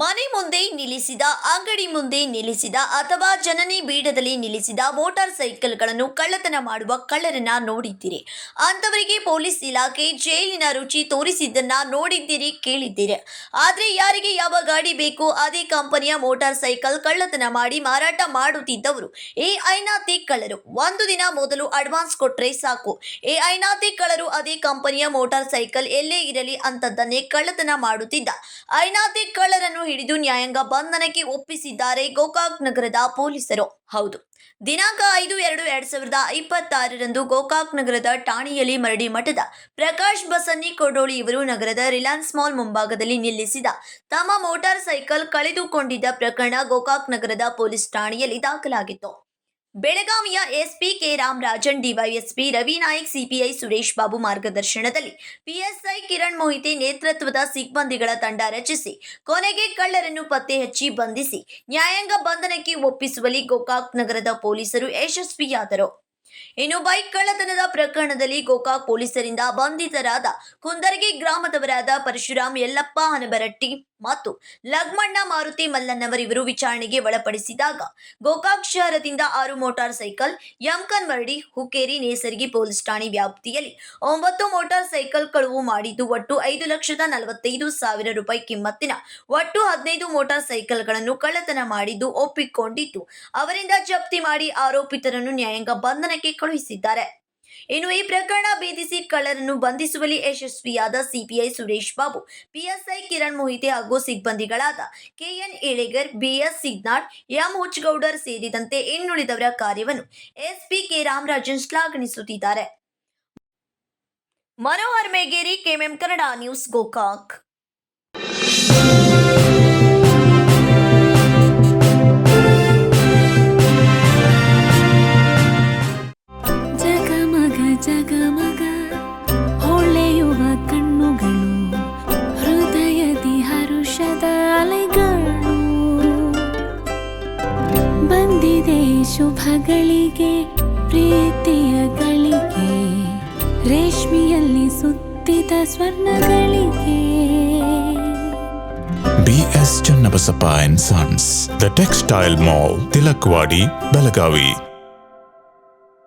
ಮನೆ ಮುಂದೆ ನಿಲ್ಲಿಸಿದ, ಅಂಗಡಿ ಮುಂದೆ ನಿಲ್ಲಿಸಿದ ಅಥವಾ ಜನನಿ ಬೀಡದಲ್ಲಿ ನಿಲ್ಲಿಸಿದ ಮೋಟಾರ್ ಸೈಕಲ್ಗಳನ್ನು ಕಳ್ಳತನ ಮಾಡುವ ಕಳ್ಳರನ್ನ ನೋಡಿದ್ದೀರಿ. ಅಂತವರಿಗೆ ಪೊಲೀಸ್ ಇಲಾಖೆ ಜೈಲಿನ ರುಚಿ ತೋರಿಸಿದ್ದನ್ನ ನೋಡಿದ್ದೀರಿ, ಕೇಳಿದ್ದೀರಿ. ಆದ್ರೆ ಯಾರಿಗೆ ಯಾವ ಗಾಡಿ ಬೇಕು ಅದೇ ಕಂಪನಿಯ ಮೋಟಾರ್ ಸೈಕಲ್ ಕಳ್ಳತನ ಮಾಡಿ ಮಾರಾಟ ಮಾಡುತ್ತಿದ್ದವರು ಈ ಐನಾತಿ ಕಳ್ಳರು. ಒಂದು ದಿನ ಮೊದಲು ಅಡ್ವಾನ್ಸ್ ಕೊಟ್ರೆ ಸಾಕು, ಈ ಐನಾತಿ ಕಳ್ಳರು ಅದೇ ಕಂಪನಿಯ ಮೋಟಾರ್ ಸೈಕಲ್ ಎಲ್ಲೇ ಇರಲಿ ಅಂತದ್ದನ್ನೇ ಕಳ್ಳತನ ಮಾಡುತ್ತಿದ್ದ ಐನಾತಿ ಕಳ್ಳರನ್ನು ಹಿಡಿದು ನ್ಯಾಯಾಂಗ ಬಂಧನಕ್ಕೆ ಒಪ್ಪಿಸಿದ್ದಾರೆ ಗೋಕಾಕ್ ನಗರದ ಪೊಲೀಸರು. ಹೌದು, ದಿನಾಂಕ 5/2/2026ರಂದು ಗೋಕಾಕ್ ನಗರದ ಠಾಣೆಯಲ್ಲಿ ಮರಡಿ ಮಠದ ಪ್ರಕಾಶ್ ಬಸನ್ನಿ ಕೊಡೋಳಿ ಇವರು ನಗರದ ರಿಲಯನ್ಸ್ ಮಾಲ್ ಮುಂಭಾಗದಲ್ಲಿ ನಿಲ್ಲಿಸಿದ ತಮ್ಮ ಮೋಟಾರ್ ಸೈಕಲ್ ಕಳೆದುಕೊಂಡಿದ್ದ ಪ್ರಕರಣ ಗೋಕಾಕ್ ನಗರದ ಪೊಲೀಸ್ ಠಾಣೆಯಲ್ಲಿ ದಾಖಲಾಗಿತ್ತು. ಬೆಳಗಾವಿಯ SP K Ramarajan, DySP Ravi Nayak, CPI Suresh Babu ಮಾರ್ಗದರ್ಶನದಲ್ಲಿ ಪಿಎಸ್ಐ ಕಿರಣ್ ಮೊಹಿತೆ ನೇತೃತ್ವದ ಸಿಬ್ಬಂದಿಗಳ ತಂಡ ರಚಿಸಿ ಕೊನೆಗೆ ಕಳ್ಳರನ್ನು ಪತ್ತೆ ಹಚ್ಚಿ ಬಂಧಿಸಿ ನ್ಯಾಯಾಂಗ ಬಂಧನಕ್ಕೆ ಒಪ್ಪಿಸುವಲ್ಲಿ ಗೋಕಾಕ್ ನಗರದ ಪೊಲೀಸರು ಯಶಸ್ವಿಯಾದರು. ಇನ್ನು ಬೈಕ್ ಕಳ್ಳತನದ ಪ್ರಕರಣದಲ್ಲಿ ಗೋಕಾಕ್ ಪೊಲೀಸರಿಂದ ಬಂಧಿತರಾದ ಕುಂದರ್ಗಿ ಗ್ರಾಮದವರಾದ ಪರಶುರಾಮ್ ಯಲ್ಲಪ್ಪ ಹನಬರಟ್ಟಿ ಮತ್ತು ಲಗ್ಮಣ್ಣ ಮಾರುತಿ ಮಲ್ಲನ್ನವರಿವರು ವಿಚಾರಣೆಗೆ ಒಳಪಡಿಸಿದಾಗ ಗೋಕಾಕ್ ಶಹರದಿಂದ 6 motor cycle, Yamakanamaradi, Hukkeri, Nesargi police ಠಾಣೆ ವ್ಯಾಪ್ತಿಯಲ್ಲಿ 9 ಮೋಟಾರ್ ಸೈಕಲ್ ಕಳುವು ಮಾಡಿದ್ದು ಒಟ್ಟು 5,45,000 ರೂಪಾಯಿ ಕಿಮ್ಮತ್ತಿನ ಒಟ್ಟು 15 ಮೋಟಾರ್ ಸೈಕಲ್ಗಳನ್ನು ಕಳ್ಳತನ ಮಾಡಿದ್ದು ಒಪ್ಪಿಕೊಂಡಿದ್ದು ಅವರಿಂದ ಜಪ್ತಿ ಮಾಡಿ ಆರೋಪಿತರನ್ನು ನ್ಯಾಯಾಂಗ ಬಂಧನಕ್ಕೆ ಕಳುಹಿಸಿದ್ದಾರೆ. ಇನ್ನು ಈ ಪ್ರಕರಣ ಭೇದಿಸಿ ಕಳ್ಳರನ್ನು ಬಂಧಿಸುವಲ್ಲಿ ಯಶಸ್ವಿಯಾದ ಸಿಪಿಐ ಸುರೇಶ್ ಬಾಬು, ಪಿಎಸ್ಐ ಕಿರಣ್ ಮೊಹಿತೆ ಹಾಗೂ ಸಿಬ್ಬಂದಿಗಳಾದ KN Elegar, BS Signal, M Huchchagoudar ಸೇರಿದಂತೆ ಇನ್ನುಳಿದವರ ಕಾರ್ಯವನ್ನು ಎಸ್ಪಿ ಕೆ ರಾಮರಾಜನ್ ಶ್ಲಾಘಿಸುತ್ತಿದ್ದಾರೆ. Manohar Megeri, KMM Kannada news, Gokak. ಜಗಮಗ ಹೊಳೆಯುವ ಕಣ್ಣುಗಳು, ಹೃದಯದಿ ಹರುಷದ ಅಲೆಗಳು. ಬಂದಿದೆ ಶುಭಗಳಿಗೆ, ಪ್ರೀತಿಯ ಗಳಿಗೆ, ರೇಷ್ಮೆಯಲ್ಲಿ ಸುತ್ತಿದ ಸ್ವರ್ಣಗಳಿಗೆ. BS Channabasappa and Sons, The Textile Mall, Tilakvadi, Belagavi.